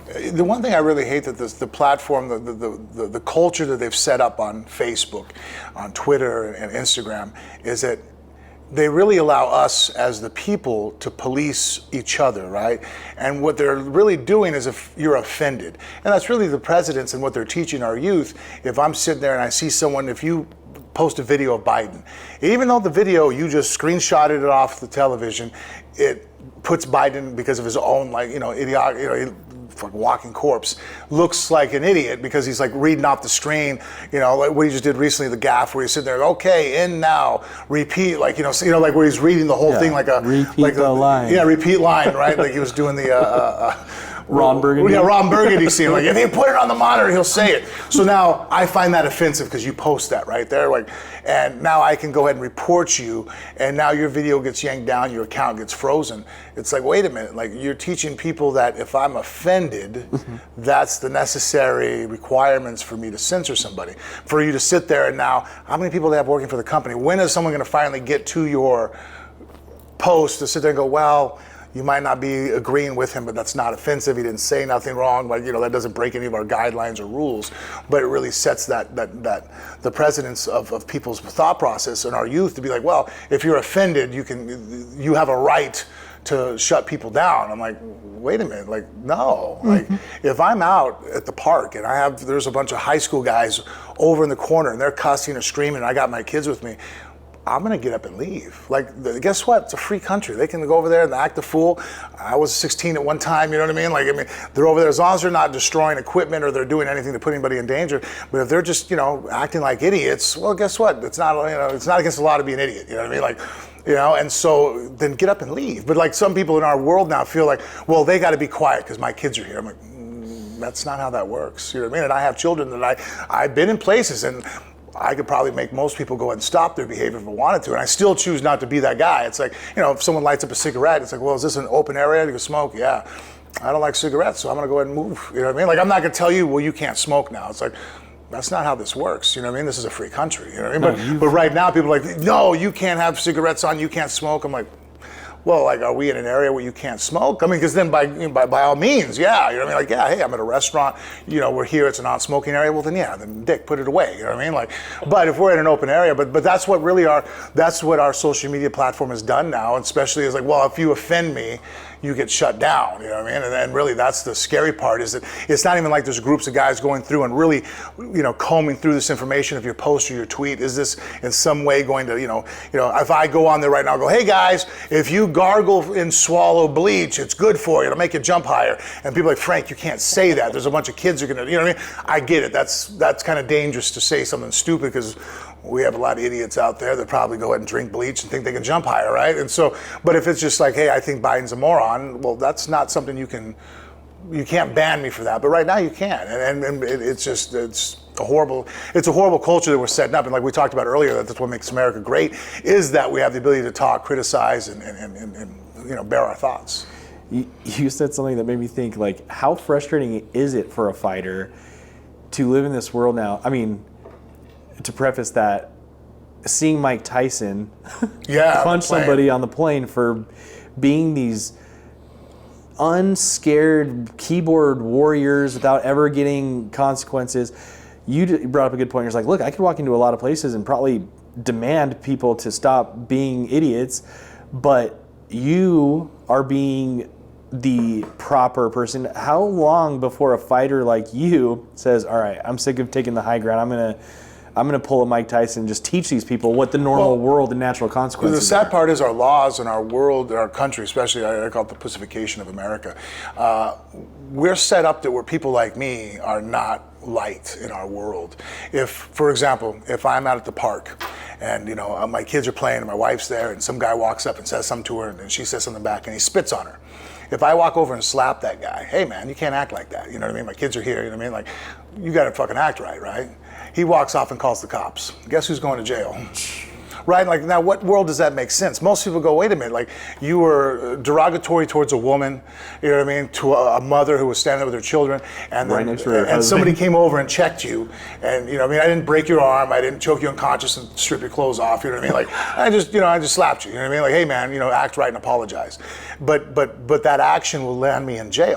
The one thing I really hate that the platform, the culture that they've set up on Facebook, on Twitter and Instagram, is that they really allow us as the people to police each other, right? And what they're really doing is if you're offended. And that's really the presidents and what they're teaching our youth. If I'm sitting there and I see someone, if you post a video of Biden, even though the video, you just screenshotted it off the television, it puts Biden, because of his own, idiot, fucking walking corpse, looks like an idiot because he's like reading off the screen, like what he just did recently, the gaffe where he's sitting there, okay, in now, repeat, like where he's reading the whole thing like a repeat line. Yeah, repeat line, right? Like he was doing the Ron Burgundy. Yeah, Ron Burgundy scene. Like if you put it on the monitor, he'll say it. So now I find that offensive because you post that right there, and now I can go ahead and report you, and now your video gets yanked down, your account gets frozen. It's like, wait a minute, like you're teaching people that if I'm offended, that's the necessary requirements for me to censor somebody. For you to sit there and now, how many people do they have working for the company? When is someone going to finally get to your post to sit there and go, well, you might not be agreeing with him, but that's not offensive. He didn't say nothing wrong. Like, that doesn't break any of our guidelines or rules. But it really sets that the precedence of people's thought process and our youth to be like, well, if you're offended, you have a right to shut people down. I'm like, wait a minute, like, no. Like, if I'm out at the park and there's a bunch of high school guys over in the corner and they're cussing or screaming and I got my kids with me, I'm gonna get up and leave. Like, guess what? It's a free country. They can go over there and act a fool. I was 16 at one time, you know what I mean? They're over there as long as they're not destroying equipment or they're doing anything to put anybody in danger. But if they're just, acting like idiots, well, guess what? It's not, it's not against the law to be an idiot. You know what I mean? And so then get up and leave. But like some people in our world now feel like, well, they got to be quiet because my kids are here. I'm like, that's not how that works. You know what I mean? And I have children that I've been in places and I could probably make most people go ahead and stop their behavior if I wanted to, and I still choose not to be that guy. It's like, if someone lights up a cigarette, it's like, well, is this an open area? You can smoke? Yeah. I don't like cigarettes, so I'm gonna go ahead and move. You know what I mean? Like, I'm not gonna tell you, well, you can't smoke now. It's like, that's not how this works. You know what I mean? This is a free country. You know what I mean? But right now, people are like, no, you can't have cigarettes on, you can't smoke. I'm like, well, like, are we in an area where you can't smoke? I mean, because then by all means, yeah, you know what I mean? Like, yeah, hey, I'm at a restaurant, we're here, it's a non-smoking area. Well, then dick, put it away, you know what I mean? Like, but if we're in an open area, but that's what that's what our social media platform has done now, especially is like, well, if you offend me, you get shut down, you know what I mean? And really that's the scary part, is that it's not even like there's groups of guys going through and really, combing through this information of your post or your tweet. Is this in some way going to, if I go on there right now and go, hey guys, if you gargle and swallow bleach, it's good for you, it'll make you jump higher. And people are like, Frank, you can't say that. There's a bunch of kids who are gonna, you know what I mean? I get it, that's kind of dangerous to say something stupid because we have a lot of idiots out there that probably go ahead and drink bleach and think they can jump higher, right? And so, but if it's just like, hey, I think Biden's a moron, well, that's not something you can't ban me for that. But right now you can, and it's a horrible culture that we're setting up. And like we talked about earlier, that's what makes America great, is that we have the ability to talk, criticize, and bear our thoughts. You said something that made me think, like, how frustrating is it for a fighter to live in this world now? I mean, to preface that, seeing Mike Tyson punch somebody on the plane for being these unscared keyboard warriors without ever getting consequences. You brought up a good point. You're like, look, I could walk into a lot of places and probably demand people to stop being idiots, but you are being the proper person. How long before a fighter like you says, all right, I'm sick of taking the high ground, I'm gonna pull a Mike Tyson and just teach these people what the normal world and natural consequences are? The sad part is our laws and our world, our country, especially, I call it the pacification of America. We're set up that where people like me are not light in our world. If, for example, if I'm out at the park and my kids are playing and my wife's there and some guy walks up and says something to her and she says something back and he spits on her. If I walk over and slap that guy, hey man, you can't act like that. You know what I mean? My kids are here, you know what I mean? Like, you gotta fucking act right? He walks off and calls the cops. Guess who's going to jail? Right? Like, now what world does that make sense? Most people go, wait a minute, like, you were derogatory towards a woman, you know what I mean, to a mother who was standing there with her children, and then, and somebody came over and checked you, and I didn't break your arm, I didn't choke you unconscious and strip your clothes off, you know what I mean? Like, I just slapped you, you know what I mean? Like, hey man, act right and apologize. But that action will land me in jail.